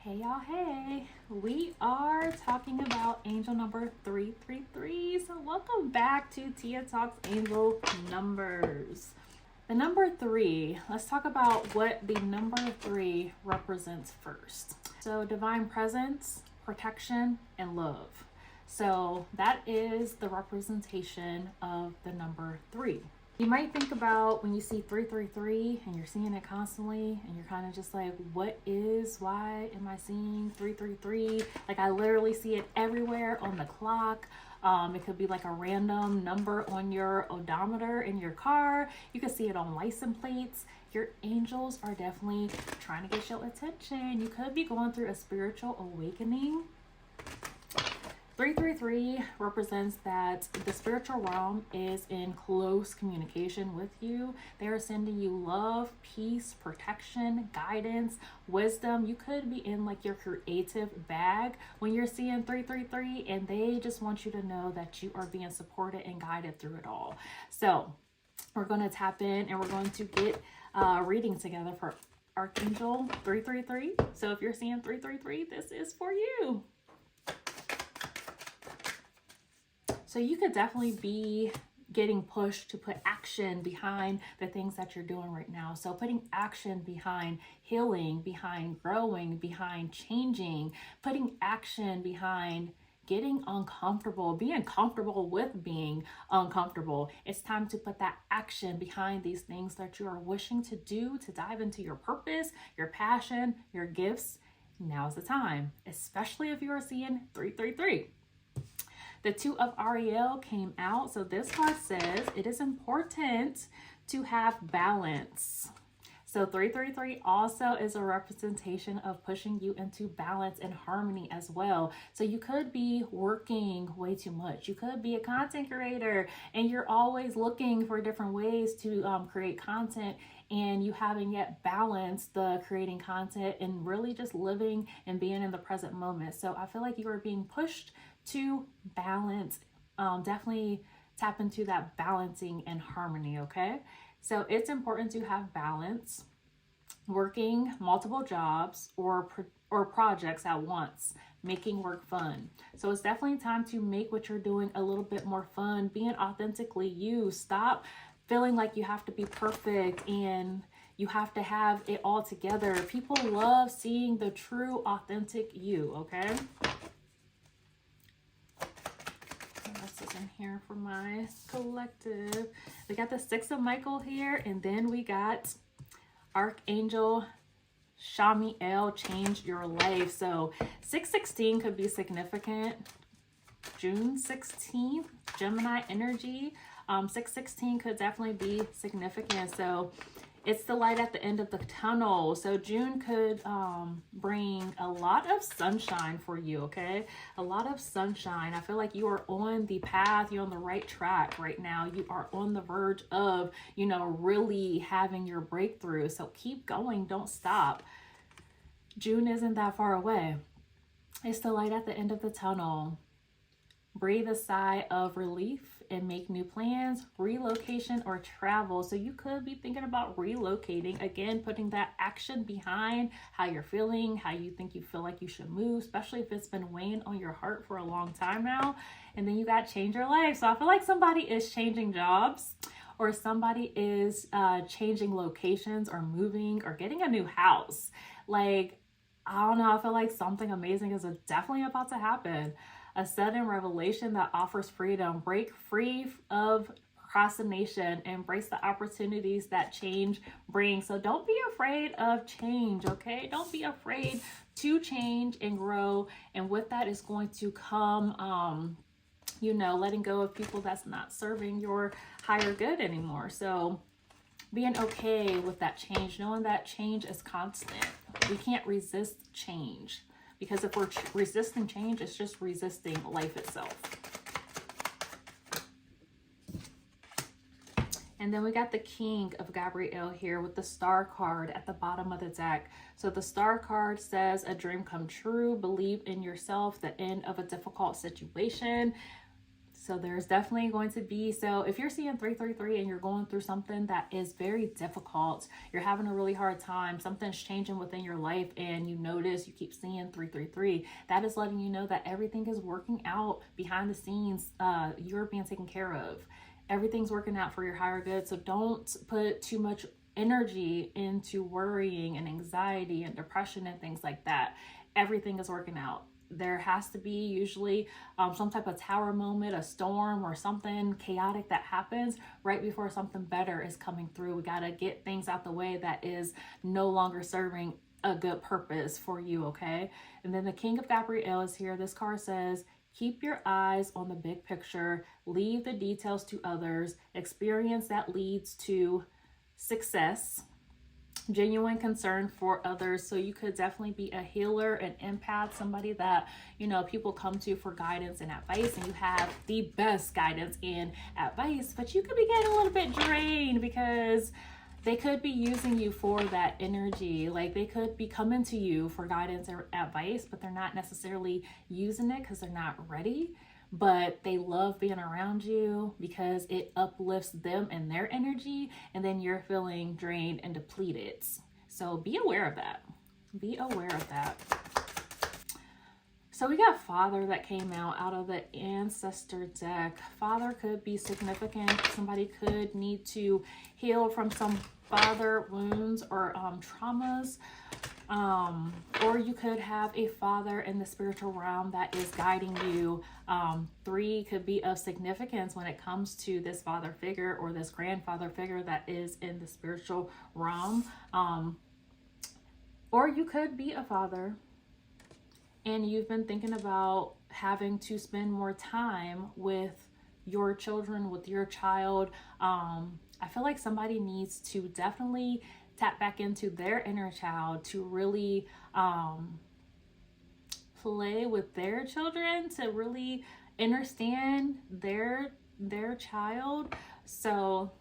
Hey y'all, hey. We are talking about angel number 333. So welcome back to Tia Talks Angel Numbers. The number 3, let's talk about what the number 3 represents first. So divine presence, protection, and love. So that is the representation of the number 3. You might think about when you see 333 and you're seeing it constantly and you're kind of just like, why am I seeing 333? Like, I literally see it everywhere on the clock. It could be like a random number on your odometer in your car. You can see it on license plates. Your angels are definitely trying to get your attention. You could be going through a spiritual awakening. 333 represents that the spiritual realm is in close communication with you. They are sending you love, peace, protection, guidance, wisdom. You could be in like your creative bag when you're seeing 333, and they just want you to know that you are being supported and guided through it all. So we're going to tap in and we're going to get reading together for Archangel 333. So if you're seeing 333, this is for you. So you could definitely be getting pushed to put action behind the things that you're doing right now. So putting action behind healing, behind growing, behind changing, putting action behind getting uncomfortable, being comfortable with being uncomfortable. It's time to put that action behind these things that you are wishing to do, to dive into your purpose, your passion, your gifts. Now's the time, especially if you are seeing 333. The 2 of Ariel came out. So this card says it is important to have balance. So 333 also is a representation of pushing you into balance and harmony as well. So you could be working way too much. You could be a content creator and you're always looking for different ways to create content, and you haven't yet balanced the creating content and really just living and being in the present moment. So I feel like you are being pushed to balance. Definitely tap into that balancing and harmony, okay? So it's important to have balance. Working multiple jobs or projects at once, making work fun. So it's definitely time to make what you're doing a little bit more fun, being authentically you. Stop feeling like you have to be perfect and you have to have it all together. People love seeing the true, authentic you, okay? In here for my collective. We got the 6 of Michael here, and then we got Archangel Shamiel, change your life. So 616 could be significant. June 16th, Gemini energy. 616 could definitely be significant. So it's the light at the end of the tunnel. So June could bring a lot of sunshine for you, okay? A lot of sunshine. I feel like you are on the path. You're on the right track right now. You are on the verge of, really having your breakthrough. So keep going. Don't stop. June isn't that far away. It's the light at the end of the tunnel. Breathe a sigh of relief and make new plans, relocation, or travel. So you could be thinking about relocating. Again, putting that action behind how you're feeling, how you think you feel like you should move, especially if it's been weighing on your heart for a long time now. And then you got change your life. So I feel like somebody is changing jobs, or somebody is changing locations or moving or getting a new house. Like, I don't know, I feel like something amazing is definitely about to happen. A sudden revelation that offers freedom. Break free of procrastination. Embrace the opportunities that change brings. So don't be afraid of change, okay? Don't be afraid to change and grow. And with that is going to come, letting go of people that's not serving your higher good anymore. So being okay with that change, knowing that change is constant. We can't resist change. Because if we're resisting change, it's just resisting life itself. And then we got the King of Gabriel here with the Star card at the bottom of the deck. So the Star card says, a dream come true, believe in yourself, the end of a difficult situation. So there's definitely going to be, so if you're seeing 333 and you're going through something that is very difficult, you're having a really hard time, something's changing within your life, and you notice you keep seeing 333, that is letting you know that everything is working out behind the scenes. You're being taken care of. Everything's working out for your higher good. So don't put too much energy into worrying and anxiety and depression and things like that. Everything is working out. There has to be usually some type of tower moment, a storm or something chaotic that happens right before something better is coming through. We got to get things out the way that is no longer serving a good purpose for you, okay? And then the King of Gabriel is here. This card says, keep your eyes on the big picture, leave the details to others, experience that leads to success, genuine concern for others. So you could definitely be a healer, an empath, somebody that, you know, people come to for guidance and advice, and you have the best guidance and advice, but you could be getting a little bit drained because they could be using you for that energy. Like they could be coming to you for guidance or advice, but they're not necessarily using it because they're not ready. But they love being around you because it uplifts them and their energy, and then you're feeling drained and depleted. So be aware of that. Be aware of that. So we got Father that came out of the Ancestor deck. Father could be significant. Somebody could need to heal from some father wounds or traumas. Or you could have a father in the spiritual realm that is guiding you. 3 could be of significance when it comes to this father figure or this grandfather figure that is in the spiritual realm. Or you could be a father and you've been thinking about having to spend more time with your children, with your child. I feel like somebody needs to definitely tap back into their inner child to really play with their children, to really understand their child. So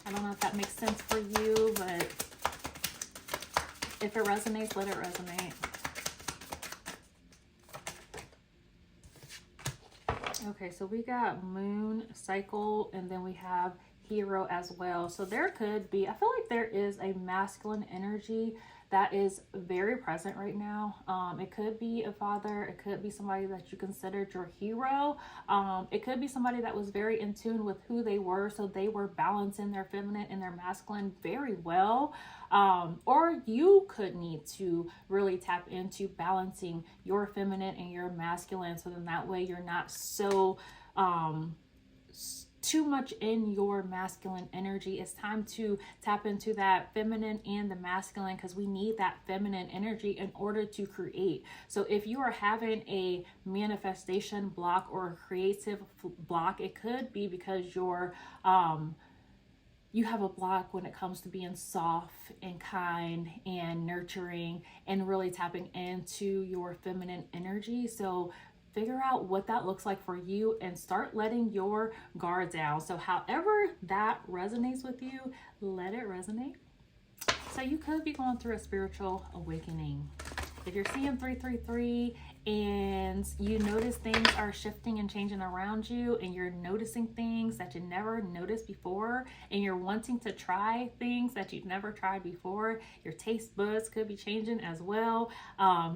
I don't know if that makes sense for you, but if it resonates, let it resonate. Okay, so we got Moon cycle, and then we have Hero as well. So there could be, I feel like there is a masculine energy that is very present right now. It could be a father, it could be somebody that you considered your hero. It could be somebody that was very in tune with who they were, so they were balancing their feminine and their masculine very well. Or you could need to really tap into balancing your feminine and your masculine, so then that way you're not so too much in your masculine energy. It's time to tap into that feminine and the masculine, because we need that feminine energy in order to create. So if you are having a manifestation block or a creative block, it could be because you're you have a block when it comes to being soft and kind and nurturing and really tapping into your feminine energy. So figure out what that looks like for you and start letting your guard down. So however that resonates with you, let it resonate. So you could be going through a spiritual awakening. If you're seeing 333 and you notice things are shifting and changing around you, and you're noticing things that you never noticed before, and you're wanting to try things that you've never tried before, your taste buds could be changing as well.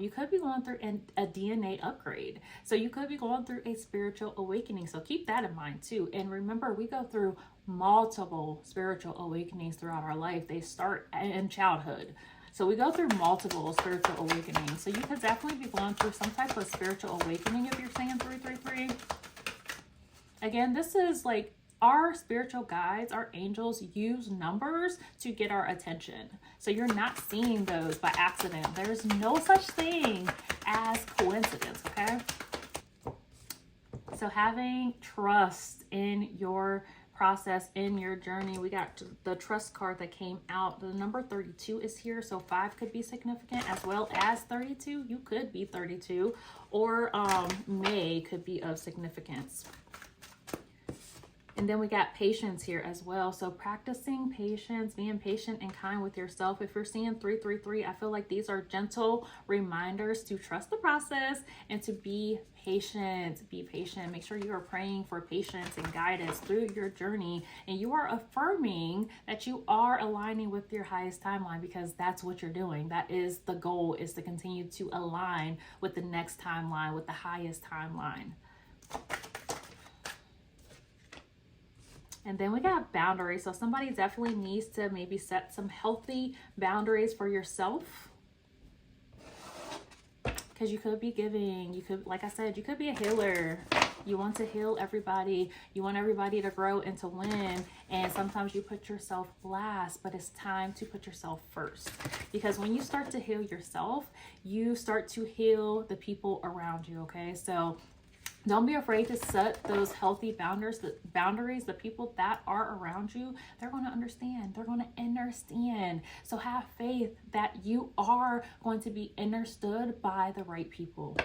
You could be going through a DNA upgrade. So you could be going through a spiritual awakening. So keep that in mind too. And remember, we go through multiple spiritual awakenings throughout our life. They start in childhood. So we go through multiple spiritual awakenings. So you could definitely be going through some type of spiritual awakening if you're saying 333. Again, this is like our spiritual guides, our angels use numbers to get our attention. So you're not seeing those by accident. There's no such thing as coincidence, okay? So having trust in your process, in your journey. We got the trust card that came out. The number 32 is here, so 5 could be significant as well as 32. You could be 32, or May could be of significance. And then we got patience here as well. So practicing patience, being patient and kind with yourself. If you're seeing 333, I feel like these are gentle reminders to trust the process and to be patient. Be patient. Make sure you are praying for patience and guidance through your journey. And you are affirming that you are aligning with your highest timeline, because that's what you're doing. That is the goal, is to continue to align with the next timeline, with the highest timeline. And then we got boundaries. So somebody definitely needs to maybe set some healthy boundaries for yourself. Because you could be giving, you could, like I said, you could be a healer. You want to heal everybody. You want everybody to grow and to win. And sometimes you put yourself last, but it's time to put yourself first. Because when you start to heal yourself, you start to heal the people around you, okay? So don't be afraid to set those healthy boundaries. The people that are around you, they're going to understand. They're going to understand. So have faith that you are going to be understood by the right people.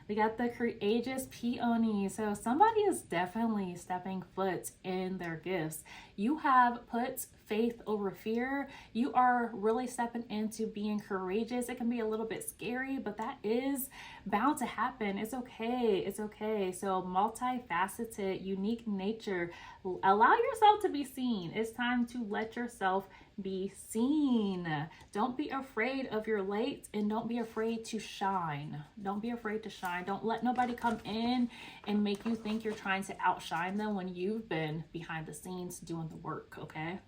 We got the courageous peony. So somebody is definitely stepping foot in their gifts. You have put faith over fear. You are really stepping into being courageous. It can be a little bit scary, but that is bound to happen. It's okay. It's okay. So multifaceted, unique nature. Allow yourself to be seen. It's time to let yourself be seen. Don't be afraid of your light, and don't be afraid to shine. Don't be afraid to shine. Don't let nobody come in and make you think you're trying to outshine them when you've been behind the scenes doing the work, okay?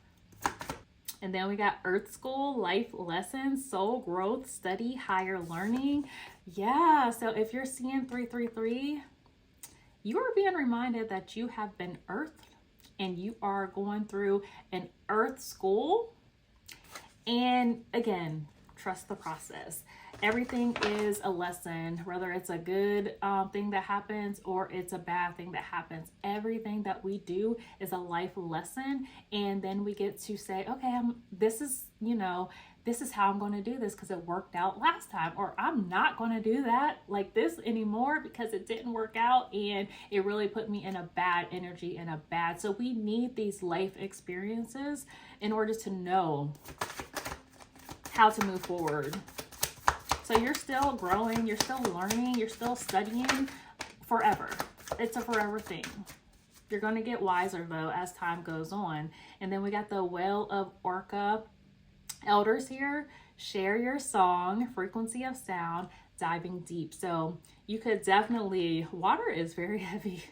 And then we got Earth School, life lessons, soul growth, study, higher learning. Yeah, so if you're seeing 333, you are being reminded that you have been earthed and you are going through an Earth School. And again, trust the process. Everything is a lesson, whether it's a good thing that happens or it's a bad thing that happens. Everything that we do is a life lesson. And then we get to say, okay, this is how I'm going to do this because it worked out last time. Or I'm not going to do that like this anymore because it didn't work out and it really put me in a bad energy and so we need these life experiences in order to know how to move forward. So you're still growing, you're still learning, you're still studying forever. It's a forever thing. You're going to get wiser though as time goes on. And then we got the Well of Orca elders here. Share your song, frequency of sound, diving deep. So you could definitely, water is very heavy.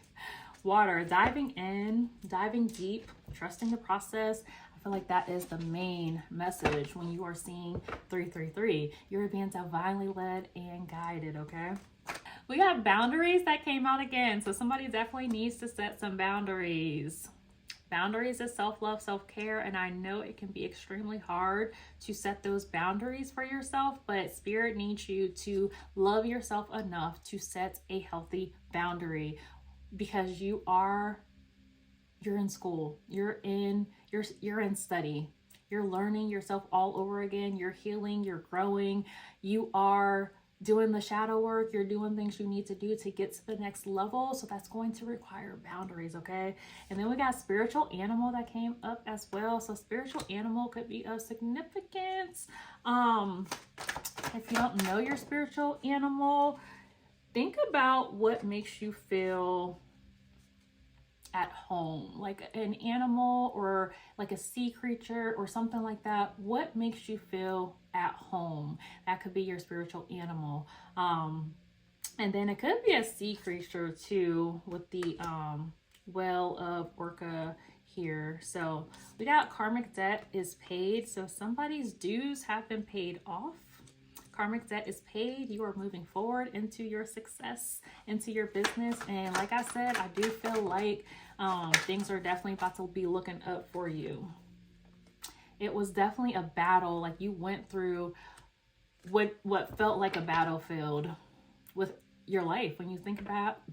Water, diving in, diving deep, trusting the process. I feel like that is the main message when you are seeing 333. You're being divinely led and guided, okay? We got boundaries that came out again. So somebody definitely needs to set some boundaries. Boundaries is self-love, self-care, and I know it can be extremely hard to set those boundaries for yourself, but Spirit needs you to love yourself enough to set a healthy boundary, because you're in school, you're in study, you're learning yourself all over again, you're healing, you're growing, you are doing the shadow work, you're doing things you need to do to get to the next level. So that's going to require boundaries, okay? And then we got spiritual animal that came up as well. So spiritual animal could be of significance. If you don't know your spiritual animal, think about what makes you feel at home, like an animal or like a sea creature or something like that. What makes you feel at home? That could be your spiritual animal. And then it could be a sea creature too, with the Well of Orca here. So we got karmic debt is paid. So somebody's dues have been paid off. Karmic debt is paid. You are moving forward into your success, into your business. And like I said, I do feel like things are definitely about to be looking up for you. It was definitely a battle. Like you went through what felt like a battlefield with your life. When you think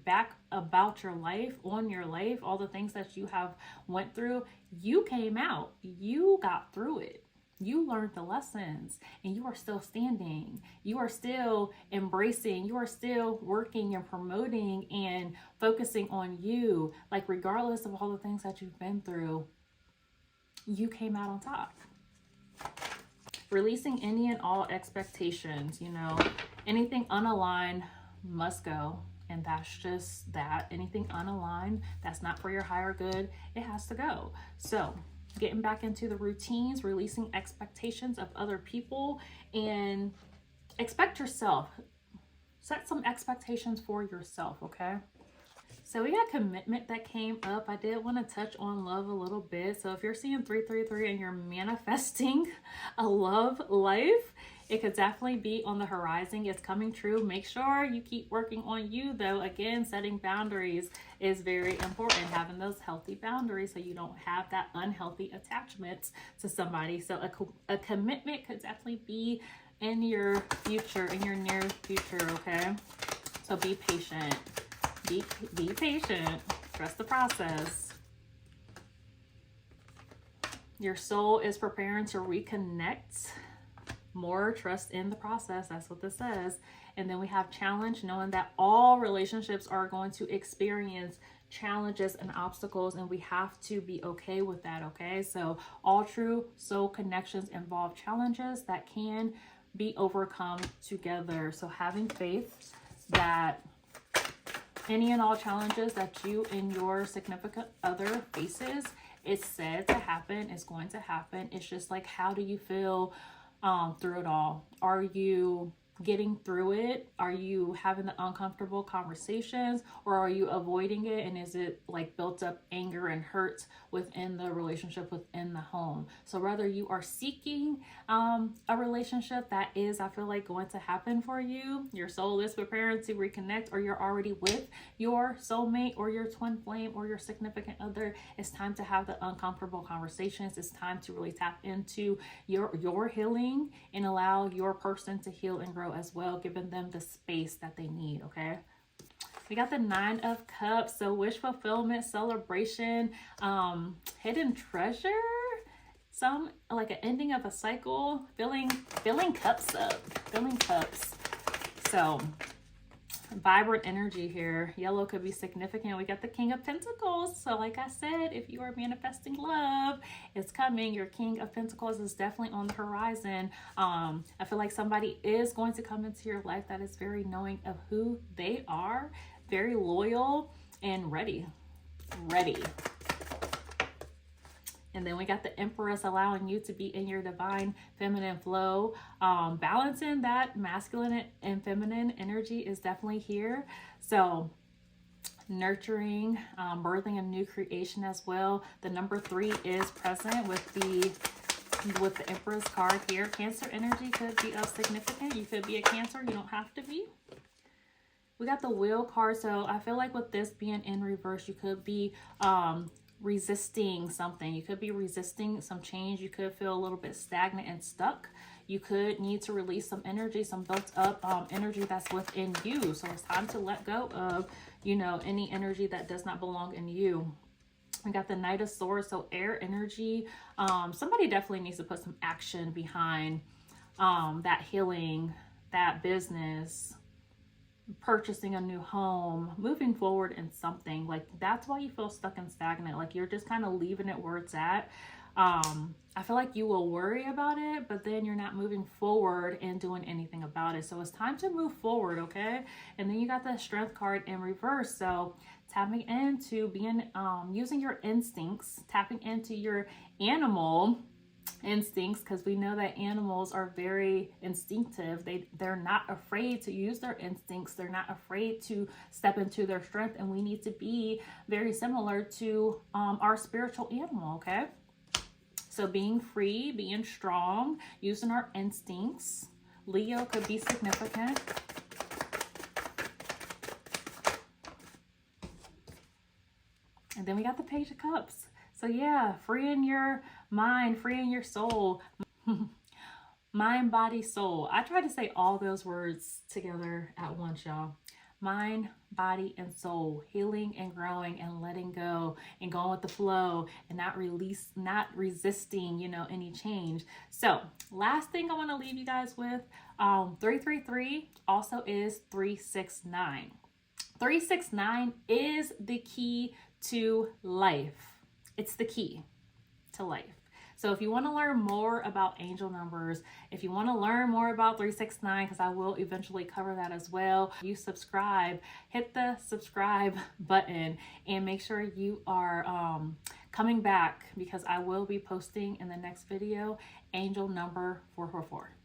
back about your life, all the things that you have went through, you came out, you got through it. You learned the lessons and you are still standing. You are still embracing. You are still working and promoting and focusing on you. Like, regardless of all the things that you've been through, you came out on top. Releasing any and all expectations, you know, anything unaligned must go. And that's just that. Anything unaligned that's not for your higher good, it has to go. So getting back into the routines, releasing expectations of other people, and expect yourself. Set some expectations for yourself, okay? So we got commitment that came up. I did want to touch on love a little bit. So if you're seeing 333 and you're manifesting a love life, it could definitely be on the horizon. It's coming true. Make sure you keep working on you, though. Again, setting boundaries is very important. Having those healthy boundaries so you don't have that unhealthy attachments to somebody. So a commitment could definitely be in your future, in your near future, okay? So be patient. Be patient. Trust the process. Your soul is preparing to reconnect. More trust in the process. That's what this says. And then we have challenge, knowing that all relationships are going to experience challenges and obstacles, and we have to be okay with that, okay? So all true soul connections involve challenges that can be overcome together. So having faith that any and all challenges that you and your significant other faces, it's said to happen, it's going to happen. It's just like, how do you feel through it all? Are you getting through it? Are you having the uncomfortable conversations, or are you avoiding it? And is it like built up anger and hurt within the relationship, within the home? So whether you are seeking a relationship that is, I feel like, going to happen for you, your soul is preparing to reconnect, or you're already with your soulmate or your twin flame or your significant other, it's time to have the uncomfortable conversations. It's time to really tap into your healing and allow your person to heal and grow as well, giving them the space that they need, okay? We got the 9 of Cups, so wish fulfillment, celebration, hidden treasure, some like an ending of a cycle, filling cups up, filling cups. So vibrant energy here. Yellow could be significant. We got the King of Pentacles. So like I said, if you are manifesting love, it's coming. Your King of Pentacles is definitely on the horizon. I feel like somebody is going to come into your life that is very knowing of who they are, very loyal and ready. And then we got the Empress, allowing you to be in your divine feminine flow. Balancing that masculine and feminine energy is definitely here. So nurturing, birthing a new creation as well. The number 3 is present with the Empress card here. Cancer energy could be of significant. You could be a Cancer. You don't have to be. We got the Wheel card. So I feel like with this being in reverse, you could be resisting something. You could be resisting some change. You could feel a little bit stagnant and stuck. You could need to release some energy, some built up energy that's within you. So it's time to let go of, you know, any energy that does not belong in you. We got the Knight of Swords, so air energy. Somebody definitely needs to put some action behind that healing, that business, purchasing a new home, moving forward in something. Like, that's why you feel stuck and stagnant. Like, you're just kind of leaving it where it's at. I feel like you will worry about it, but then you're not moving forward and doing anything about it. So it's time to move forward, okay? And then you got the Strength card in reverse. So tapping into being, using your instincts, tapping into your animal instincts, because we know that animals are very instinctive. They're not afraid to use their instincts. They're not afraid to step into their strength, and we need to be very similar to our spiritual animal, okay? So being free, being strong, using our instincts. Leo could be significant. And then we got the Page of Cups. So yeah, freeing your mind, freeing your soul. Mind, body, soul. I try to say all those words together at once, y'all. mind, body, and soul, healing and growing and letting go and going with the flow and not resisting, you know, any change. So last thing I want to leave you guys with, 333 also is 369. 369 is the key to life. It's the key to life. So if you want to learn more about angel numbers, if you want to learn more about 369, because I will eventually cover that as well, you subscribe, hit the subscribe button and make sure you are coming back, because I will be posting in the next video angel number 444.